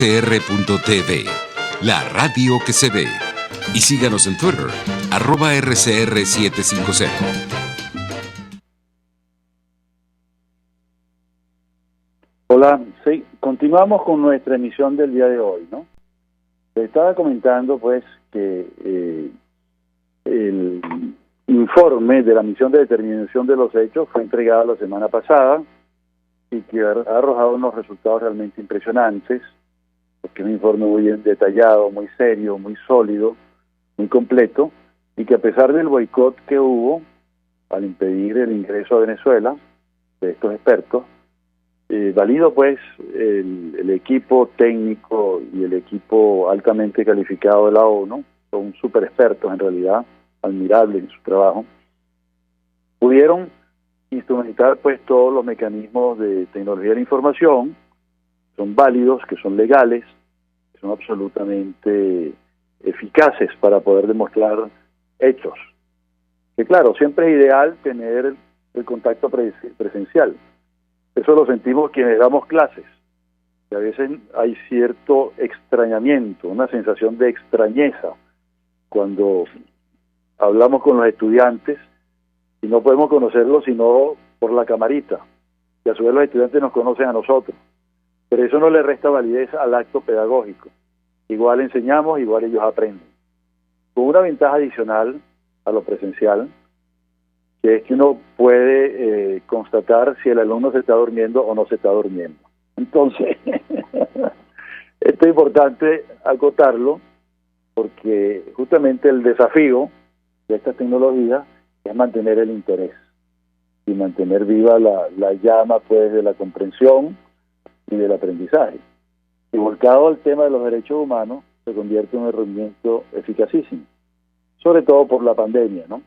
RCR.TV, la radio que se ve. Y síganos en Twitter, @RCR750. Hola, sí, continuamos con nuestra emisión del día de hoy, ¿no? Te estaba comentando, pues, que el informe de la misión de determinación de los hechos fue entregado la semana pasada y que ha arrojado unos resultados realmente impresionantes, porque es un informe muy bien detallado, muy serio, muy sólido, muy completo, y que a pesar del boicot que hubo al impedir el ingreso a Venezuela de estos expertos, valido pues el equipo técnico y el equipo altamente calificado de la ONU, son súper expertos en realidad, admirables en su trabajo, pudieron instrumentar pues todos los mecanismos de tecnología de la información, son válidos, que son legales, que son absolutamente eficaces para poder demostrar hechos. Que claro, siempre es ideal tener el contacto presencial. Eso lo sentimos quienes damos clases, que a veces hay cierto extrañamiento, una sensación de extrañeza cuando hablamos con los estudiantes y no podemos conocerlos sino por la camarita, y a su vez los estudiantes nos conocen a nosotros, pero eso no le resta validez al acto pedagógico. Igual enseñamos, igual ellos aprenden, con una ventaja adicional a lo presencial, que es que uno puede constatar si el alumno se está durmiendo o no se está durmiendo. Entonces, esto es importante acotarlo, porque justamente el desafío de esta tecnología es mantener el interés y mantener viva la llama pues de la comprensión y del aprendizaje. Y volcado al tema de los derechos humanos, se convierte en un herramienta eficacísimo, sobre todo por la pandemia, ¿no?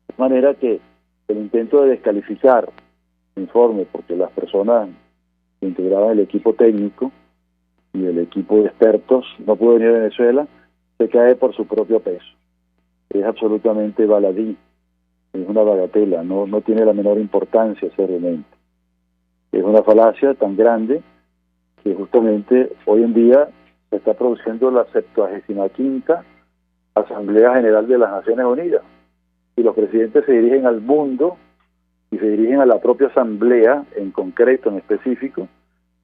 De manera que el intento de descalificar el informe, porque las personas que integraban el equipo técnico y el equipo de expertos no pudo venir a Venezuela, se cae por su propio peso. Es absolutamente baladí, es una bagatela, no tiene la menor importancia ese elemento. Es una falacia tan grande que justamente hoy en día se está produciendo la 75ª Asamblea General de las Naciones Unidas, y los presidentes se dirigen al mundo y se dirigen a la propia asamblea en concreto, en específico,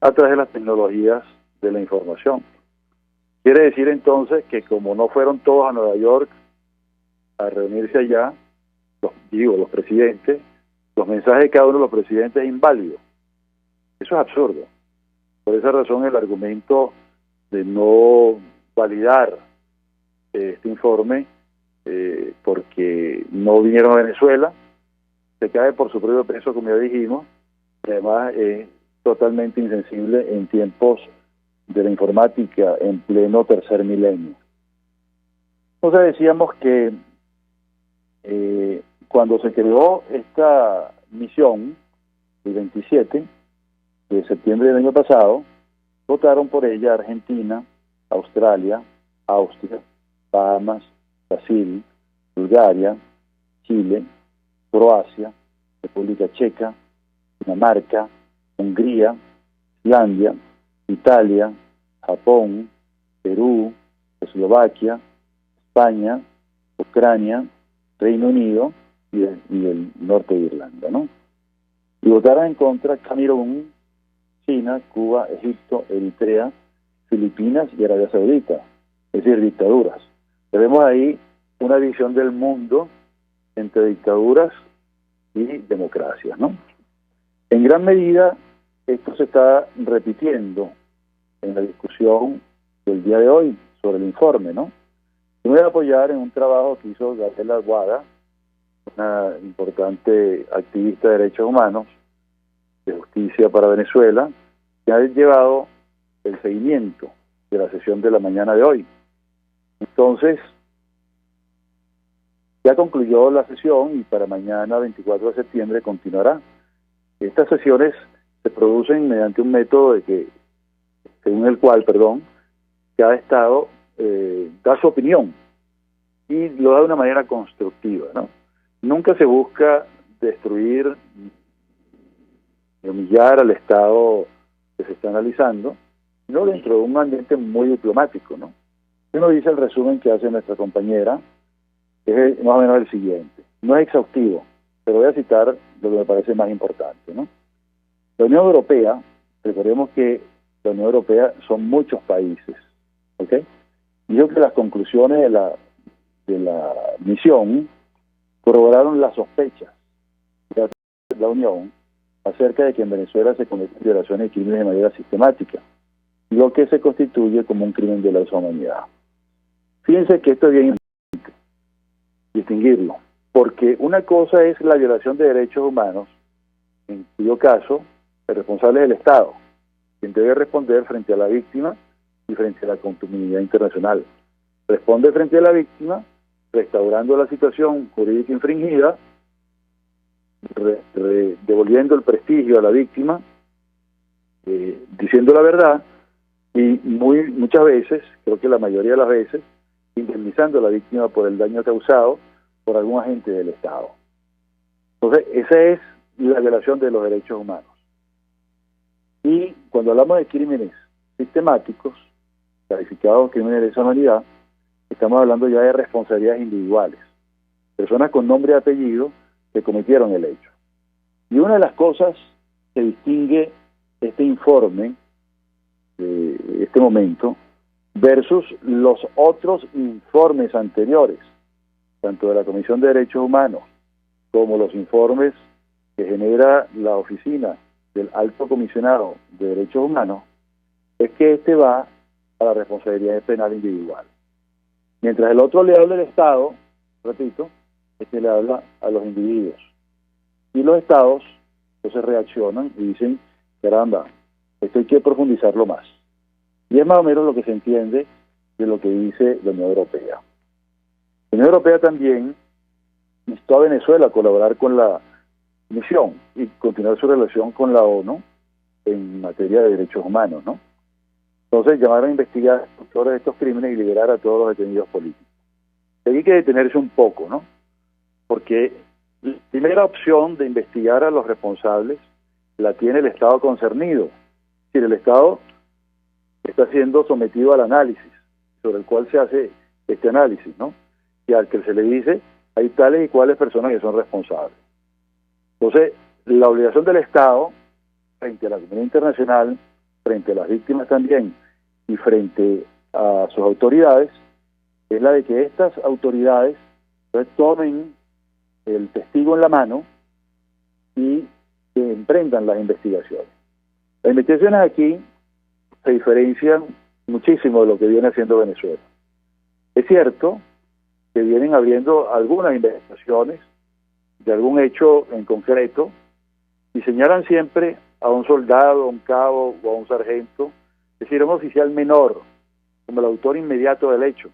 a través de las tecnologías de la información. Quiere decir entonces que como no fueron todos a Nueva York a reunirse allá, los presidentes, los mensajes de cada uno de los presidentes es inválido. Eso es absurdo. Por esa razón el argumento de no validar este informe porque no vinieron a Venezuela, se cae por su propio peso, como ya dijimos, y además es totalmente insensible en tiempos de la informática en pleno tercer milenio. Entonces decíamos que cuando se creó esta misión, el 27 de septiembre del año pasado, votaron por ella Argentina, Australia, Austria, Bahamas, Brasil, Bulgaria, Chile, Croacia, República Checa, Dinamarca, Hungría, Islandia, Italia, Japón, Perú, Eslovaquia, España, Ucrania, Reino Unido y el norte de Irlanda, ¿no? Y votaron en contra Camerún, China, Cuba, Egipto, Eritrea, Filipinas y Arabia Saudita, es decir, dictaduras. Tenemos ahí una visión del mundo entre dictaduras y democracias, ¿no? En gran medida, esto se está repitiendo en la discusión del día de hoy sobre el informe, ¿no? Yo me voy a apoyar en un trabajo que hizo Gabriela Aguada, una importante activista de derechos humanos, de justicia para Venezuela, que ha llevado el seguimiento de la sesión de la mañana de hoy. Entonces, ya concluyó la sesión y para mañana, 24 de septiembre, continuará. Estas sesiones se producen mediante un método según el cual, cada estado da su opinión y lo da de una manera constructiva, ¿no? Nunca se busca destruir y humillar al estado que se está analizando, no dentro de un ambiente muy diplomático, ¿no? Uno dice el resumen que hace nuestra compañera, es más o menos el siguiente. No es exhaustivo, pero voy a citar lo que me parece más importante, ¿no? La Unión Europea, recordemos que la Unión Europea son muchos países, ¿ok? Dijo que las conclusiones de la misión corroboraron las sospechas de la Unión acerca de que en Venezuela se cometen violaciones y crímenes de manera sistemática, lo que se constituye como un crimen de lesa humanidad. Fíjense que esto es bien importante distinguirlo, porque una cosa es la violación de derechos humanos, en cuyo caso el responsable es el Estado, quien debe responder frente a la víctima y frente a la comunidad internacional. Responde frente a la víctima, restaurando la situación jurídica infringida, devolviendo el prestigio a la víctima, diciendo la verdad, y muchas veces, creo que la mayoría de las veces, indemnizando a la víctima por el daño causado por algún agente del Estado. Entonces, esa es la violación de los derechos humanos. Y cuando hablamos de crímenes sistemáticos, calificados crímenes de lesa humanidad, estamos hablando ya de responsabilidades individuales, personas con nombre y apellido que cometieron el hecho. Y una de las cosas que distingue este informe, este momento, versus los otros informes anteriores, tanto de la Comisión de Derechos Humanos como los informes que genera la Oficina del Alto Comisionado de Derechos Humanos, es que este va a la responsabilidad penal individual. Mientras el otro le habla al Estado, repito, este le habla a los individuos. Y los Estados entonces reaccionan y dicen, caramba, esto hay que profundizarlo más. Y es más o menos lo que se entiende de lo que dice la Unión Europea. La Unión Europea también instó a Venezuela a colaborar con la misión y continuar su relación con la ONU en materia de derechos humanos, ¿no? Entonces llamaron a investigar todos estos crímenes y liberar a todos los detenidos políticos. Hay que detenerse un poco, ¿no? Porque la primera opción de investigar a los responsables la tiene el Estado concernido. Es decir, el Estado está siendo sometido al análisis, sobre el cual se hace este análisis, ¿no? Y al que se le dice, hay tales y cuales personas que son responsables. Entonces, la obligación del Estado, frente a la comunidad internacional, frente a las víctimas también, y frente a sus autoridades, es la de que estas autoridades tomen el testigo en la mano y que emprendan las investigaciones. Las investigaciones aquí se diferencian muchísimo de lo que viene haciendo Venezuela. Es cierto que vienen habiendo algunas investigaciones de algún hecho en concreto y señalan siempre a un soldado, a un cabo o a un sargento, es decir, a un oficial menor, como el autor inmediato del hecho,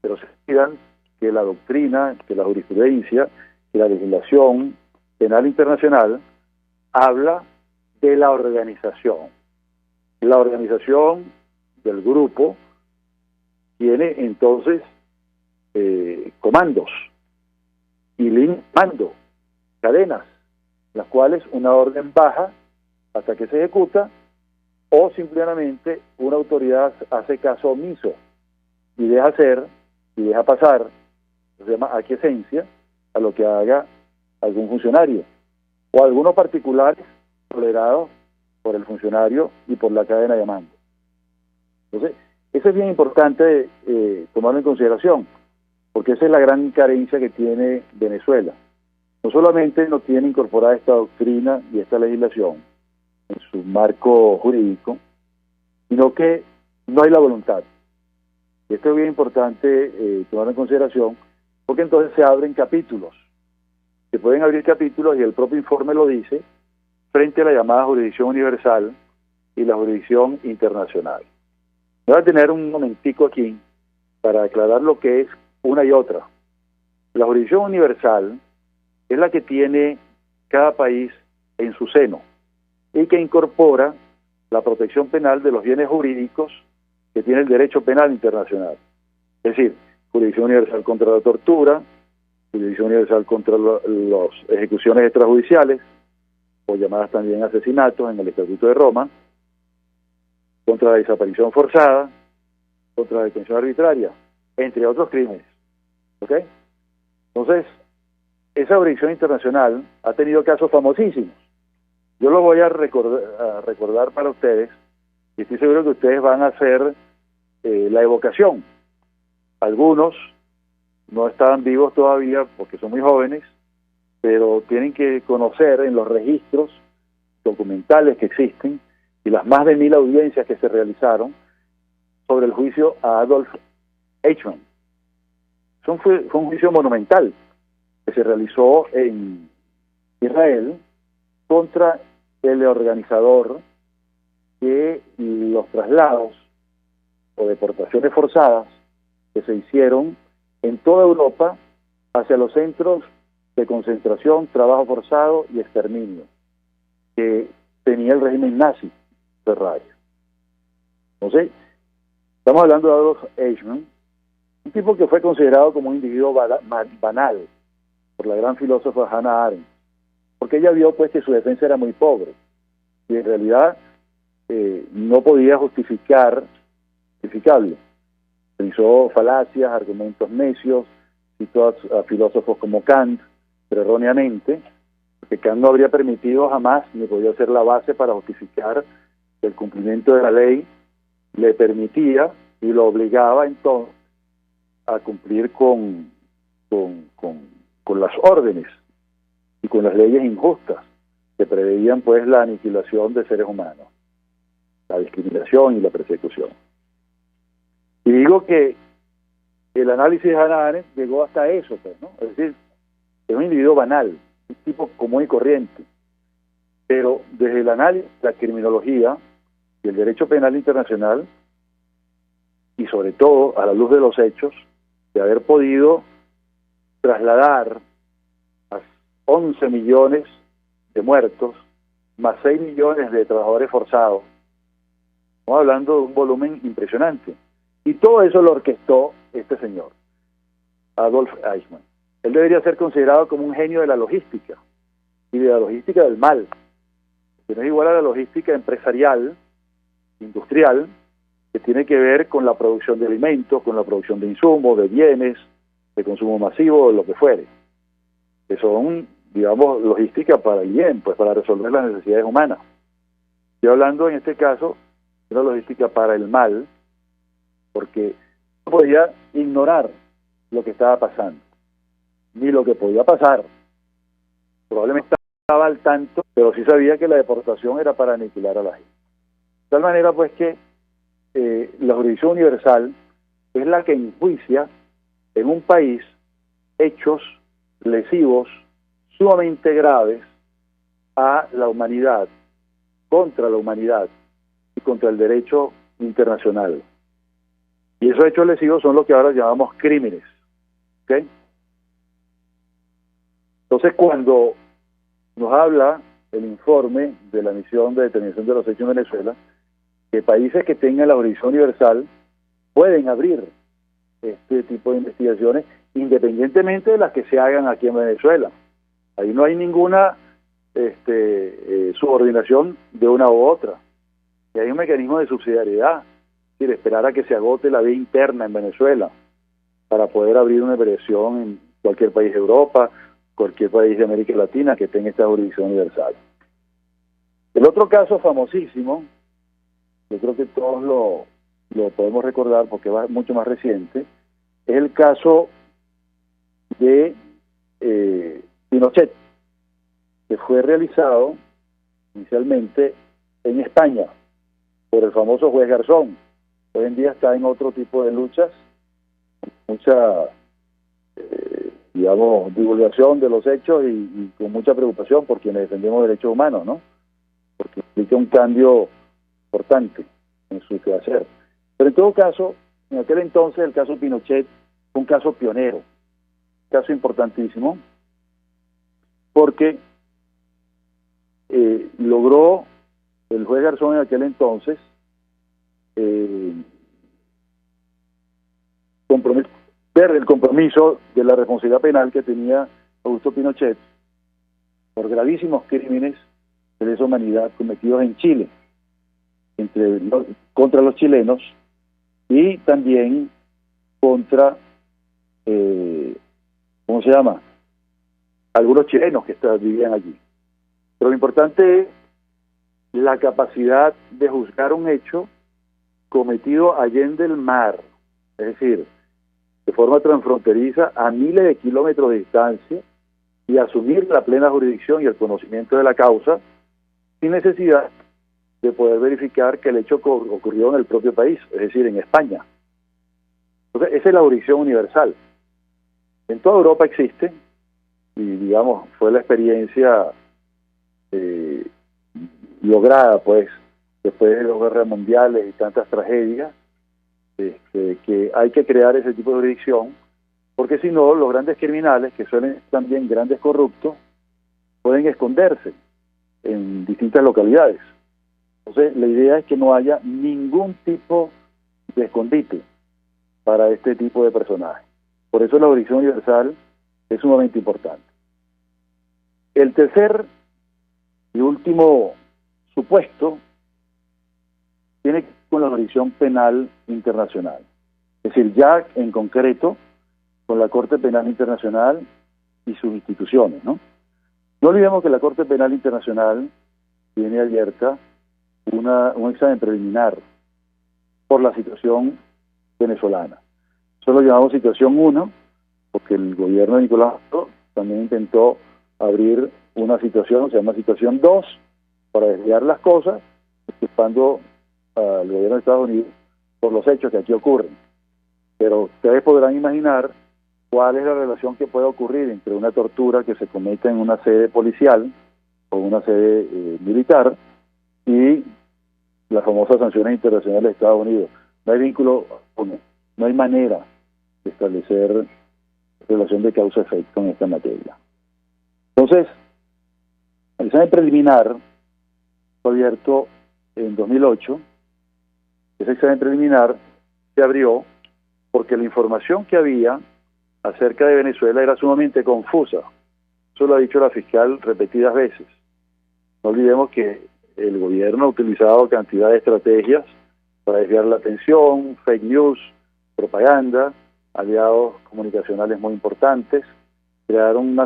pero se olvidan que la doctrina, que la jurisprudencia, que la legislación penal internacional habla de la organización. La organización del grupo tiene entonces comandos y mando, cadenas, las cuales una orden baja hasta que se ejecuta o simplemente una autoridad hace caso omiso y deja hacer y deja pasar, se llama aquiescencia, a lo que haga algún funcionario o algunos particulares tolerados por el funcionario y por la cadena de mando. Entonces, eso es bien importante tomarlo en consideración, porque esa es la gran carencia que tiene Venezuela. No solamente no tiene incorporada esta doctrina y esta legislación en su marco jurídico, sino que no hay la voluntad. Y esto es bien importante tomarlo en consideración, porque entonces se abren capítulos. Se pueden abrir capítulos, y el propio informe lo dice, frente a la llamada jurisdicción universal y la jurisdicción internacional. Voy a tener un momentico aquí para aclarar lo que es una y otra. La jurisdicción universal es la que tiene cada país en su seno y que incorpora la protección penal de los bienes jurídicos que tiene el derecho penal internacional. Es decir, jurisdicción universal contra la tortura, jurisdicción universal contra las ejecuciones extrajudiciales, o llamadas también asesinatos en el Estatuto de Roma, contra la desaparición forzada, contra la detención arbitraria, entre otros crímenes. ¿Ok? Entonces, esa jurisdicción internacional ha tenido casos famosísimos. Yo los voy a recordar para ustedes, y estoy seguro que ustedes van a hacer la evocación. Algunos no estaban vivos todavía porque son muy jóvenes, pero tienen que conocer en los registros documentales que existen y las más de 1000 audiencias que se realizaron sobre el juicio a Adolf Eichmann. Fue un juicio monumental que se realizó en Israel contra el organizador de los traslados o deportaciones forzadas que se hicieron en toda Europa hacia los centros de concentración, trabajo forzado y exterminio que tenía el régimen nazi de Reich. Entonces, estamos hablando de Adolf Eichmann, un tipo que fue considerado como un individuo banal por la gran filósofa Hannah Arendt, porque ella vio pues que su defensa era muy pobre y en realidad no podía justificable. Utilizó falacias, argumentos necios, citó a filósofos como Kant, pero erróneamente, porque Kant no habría permitido jamás, ni podía ser la base para justificar que el cumplimiento de la ley le permitía y lo obligaba entonces a cumplir con las órdenes y con las leyes injustas que preveían pues la aniquilación de seres humanos, la discriminación y la persecución. Y digo que el análisis de Hannah Arendt llegó hasta eso, pues, ¿no? Es decir, es un individuo banal, un tipo común y corriente, pero desde el análisis, la criminología y el derecho penal internacional, y sobre todo a la luz de los hechos, de haber podido trasladar a 11 millones de muertos, más 6 millones de trabajadores forzados, estamos hablando de un volumen impresionante. Y todo eso lo orquestó este señor, Adolf Eichmann. Él debería ser considerado como un genio de la logística, y de la logística del mal, que no es igual a la logística empresarial, industrial, que tiene que ver con la producción de alimentos, con la producción de insumos, de bienes, de consumo masivo, de lo que fuere, que son, digamos, logística para el bien, pues para resolver las necesidades humanas. Estoy hablando en este caso de una logística para el mal, porque no podía ignorar lo que estaba pasando, ni lo que podía pasar. Probablemente estaba al tanto, pero sí sabía que la deportación era para aniquilar a la gente. De tal manera, pues, que la jurisdicción universal es la que enjuicia en un país hechos lesivos sumamente graves a la humanidad, contra la humanidad y contra el derecho internacional. Y esos hechos lesivos son lo que ahora llamamos crímenes. ¿Ok? Entonces, cuando nos habla el informe de la misión de determinación de los hechos en Venezuela, que países que tengan la jurisdicción universal pueden abrir este tipo de investigaciones independientemente de las que se hagan aquí en Venezuela. Ahí no hay ninguna subordinación de una u otra. Y hay un mecanismo de subsidiariedad, es decir, esperar a que se agote la vía interna en Venezuela para poder abrir una investigación en cualquier país de Europa, cualquier país de América Latina que tenga esta jurisdicción universal. El otro caso famosísimo, yo creo que todos lo podemos recordar porque es mucho más reciente, es el caso de Pinochet, que fue realizado inicialmente en España por el famoso juez Garzón. Hoy en día está en otro tipo de luchas, mucha digamos, divulgación de los hechos y con mucha preocupación por quienes defendemos derechos humanos, ¿no? Porque implica un cambio importante en su quehacer. Pero en todo caso, en aquel entonces el caso Pinochet fue un caso pionero, un caso importantísimo, porque logró el juez Garzón en aquel entonces ver el compromiso de la responsabilidad penal que tenía Augusto Pinochet por gravísimos crímenes de lesa humanidad cometidos en Chile. contra los chilenos y también contra, ¿cómo se llama?, algunos chilenos que vivían allí. Pero lo importante es la capacidad de juzgar un hecho cometido allende el mar, es decir, de forma transfronteriza a miles de kilómetros de distancia, y asumir la plena jurisdicción y el conocimiento de la causa sin necesidad de poder verificar que el hecho ocurrió en el propio país, es decir, en España. Entonces, esa es la jurisdicción universal. En toda Europa existe, y digamos, fue la experiencia lograda, pues, después de las guerras mundiales y tantas tragedias, que hay que crear ese tipo de jurisdicción, porque si no, los grandes criminales, que suelen ser también grandes corruptos, pueden esconderse en distintas localidades. Entonces, la idea es que no haya ningún tipo de escondite para este tipo de personajes. Por eso la jurisdicción universal es sumamente importante. El tercer y último supuesto tiene que ver con la jurisdicción penal internacional. Es decir, ya en concreto con la Corte Penal Internacional y sus instituciones, ¿no? No olvidemos que la Corte Penal Internacional tiene abierta un examen preliminar por la situación venezolana. Eso lo llamamos situación 1, porque el gobierno de Nicolás Maduro también intentó abrir una situación, se llama situación 2, para desviar las cosas, culpando al gobierno de Estados Unidos por los hechos que aquí ocurren. Pero ustedes podrán imaginar cuál es la relación que puede ocurrir entre una tortura que se cometa en una sede policial o una sede militar y las famosas sanciones internacionales de Estados Unidos. No hay vínculo alguno, no hay manera de establecer relación de causa-efecto en esta materia. Entonces, el examen preliminar fue abierto en 2008. Ese examen preliminar se abrió porque la información que había acerca de Venezuela era sumamente confusa. Eso lo ha dicho la fiscal repetidas veces. No olvidemos que el gobierno ha utilizado cantidad de estrategias para desviar la atención, fake news, propaganda, aliados comunicacionales muy importantes, crearon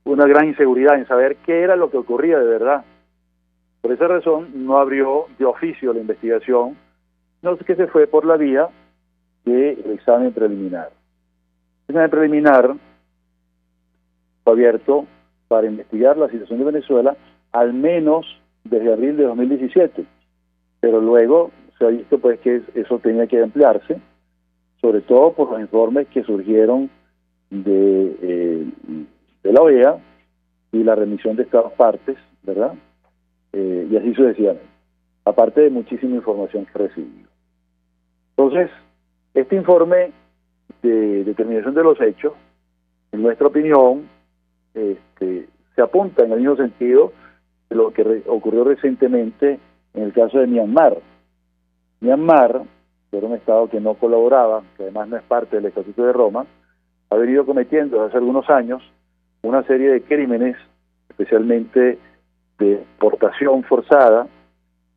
una gran inseguridad en saber qué era lo que ocurría de verdad. Por esa razón no abrió de oficio la investigación, no sé, que se fue por la vía del examen preliminar. El examen preliminar fue abierto para investigar la situación de Venezuela al menos desde abril de 2017, pero luego se ha visto pues que eso tenía que ampliarse, sobre todo por los informes que surgieron de la OEA y la remisión de Estados partes, ¿verdad? Y así sucesivamente, aparte de muchísima información que recibió. Entonces, este informe de determinación de los hechos, en nuestra opinión, se apunta en el mismo sentido de lo que ocurrió recientemente en el caso de Myanmar. Myanmar, que era un Estado que no colaboraba, que además no es parte del Estatuto de Roma, ha venido cometiendo desde hace algunos años una serie de crímenes, especialmente de deportación forzada,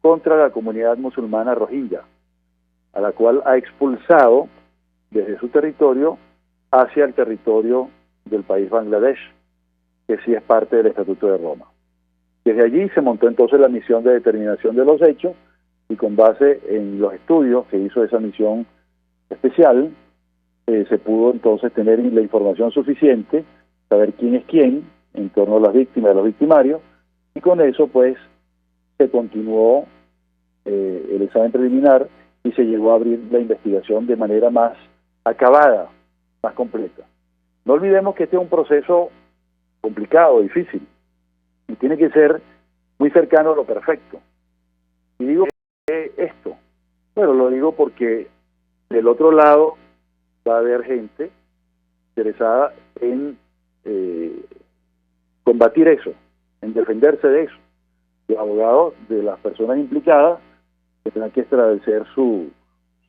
contra la comunidad musulmana rohingya, a la cual ha expulsado desde su territorio hacia el territorio del país Bangladesh, que sí es parte del Estatuto de Roma. Desde allí se montó entonces la misión de determinación de los hechos, y con base en los estudios que hizo esa misión especial, se pudo entonces tener la información suficiente, saber quién es quién en torno a las víctimas y los victimarios, y con eso pues se continuó el examen preliminar y se llegó a abrir la investigación de manera más acabada, más completa. No olvidemos que este es un proceso complicado, difícil, y tiene que ser muy cercano a lo perfecto. Y digo esto, bueno, lo digo porque del otro lado va a haber gente interesada en combatir eso, en defenderse de eso. Los abogados de las personas implicadas tendrán que establecer su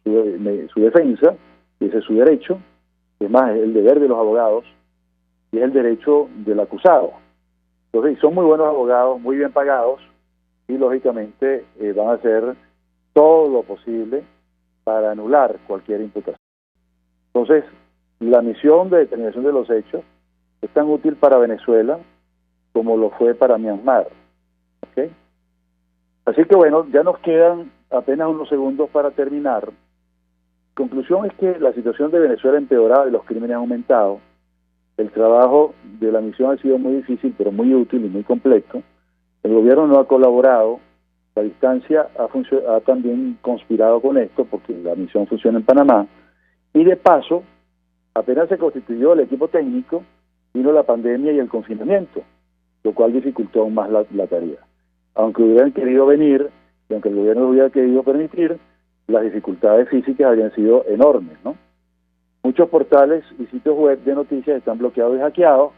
defensa, y ese es su derecho, es más, es el deber de los abogados, y es el derecho del acusado. Entonces, son muy buenos abogados, muy bien pagados, y lógicamente van a hacer todo lo posible para anular cualquier imputación. Entonces, la misión de determinación de los hechos es tan útil para Venezuela como lo fue para Myanmar. ¿Okay? Así que bueno, ya nos quedan apenas unos segundos para terminar. Conclusión es que la situación de Venezuela ha empeorado y los crímenes han aumentado. El trabajo de la misión ha sido muy difícil, pero muy útil y muy completo. El gobierno no ha colaborado. La distancia ha también conspirado con esto, porque la misión funciona en Panamá. Y de paso, apenas se constituyó el equipo técnico, vino la pandemia y el confinamiento, lo cual dificultó aún más la tarea. Aunque hubieran querido venir, y aunque el gobierno lo hubiera querido permitir, las dificultades físicas habrían sido enormes, ¿no? Muchos portales y sitios web de noticias están bloqueados y hackeados.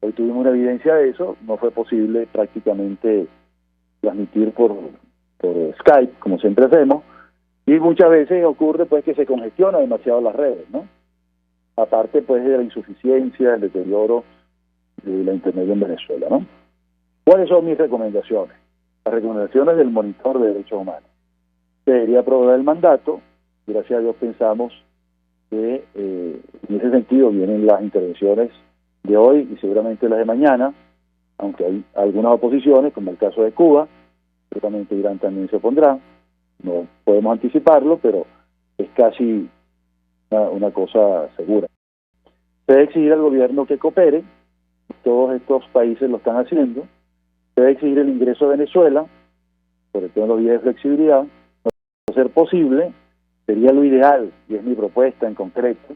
Hoy tuvimos una evidencia de eso. No fue posible prácticamente transmitir por Skype, como siempre hacemos, y muchas veces ocurre pues que se congestiona demasiado las redes, ¿no? Aparte pues de la insuficiencia, el deterioro de la internet en Venezuela, ¿no? ¿Cuáles son mis recomendaciones? Las recomendaciones del Monitor de Derechos Humanos. Se debería aprobar el mandato. Gracias a Dios pensamos que en ese sentido vienen las intervenciones de hoy y seguramente las de mañana, aunque hay algunas oposiciones, como el caso de Cuba, seguramente Irán también se opondrá. No podemos anticiparlo, pero es casi una cosa segura. Se debe exigir al gobierno que coopere. Todos estos países lo están haciendo. Se debe exigir el ingreso a Venezuela, sobre todo en los días de flexibilidad. No ser posible, sería lo ideal, y es mi propuesta en concreto,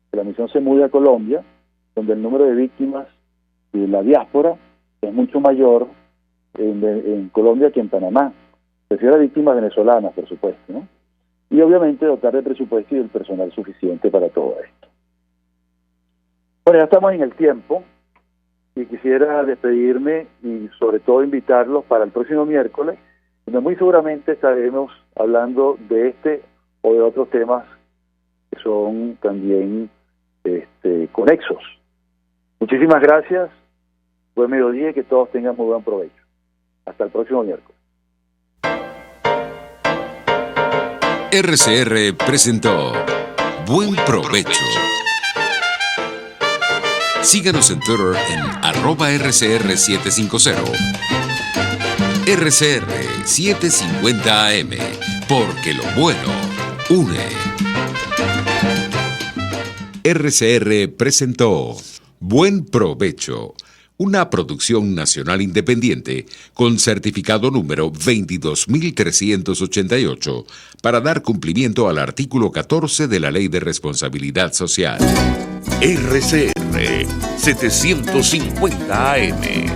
que la misión se mude a Colombia, donde el número de víctimas de la diáspora es mucho mayor en Colombia que en Panamá. Prefiero a víctimas venezolanas, por supuesto, ¿no? Y obviamente dotar de presupuesto y del personal suficiente para todo esto. Bueno, ya estamos en el tiempo y quisiera despedirme y sobre todo invitarlos para el próximo miércoles, donde muy seguramente estaremos hablando de este o de otros temas que son también conexos. Muchísimas gracias, buen mediodía y que todos tengan muy buen provecho. Hasta el próximo miércoles. RCR presentó Buen Provecho. Síganos en Twitter en @RCR750. RCR 750 AM, porque lo bueno une. RCR presentó Buen Provecho, una producción nacional independiente con certificado número 22388 para dar cumplimiento al artículo 14 de la Ley de Responsabilidad Social. RCR 750 AM.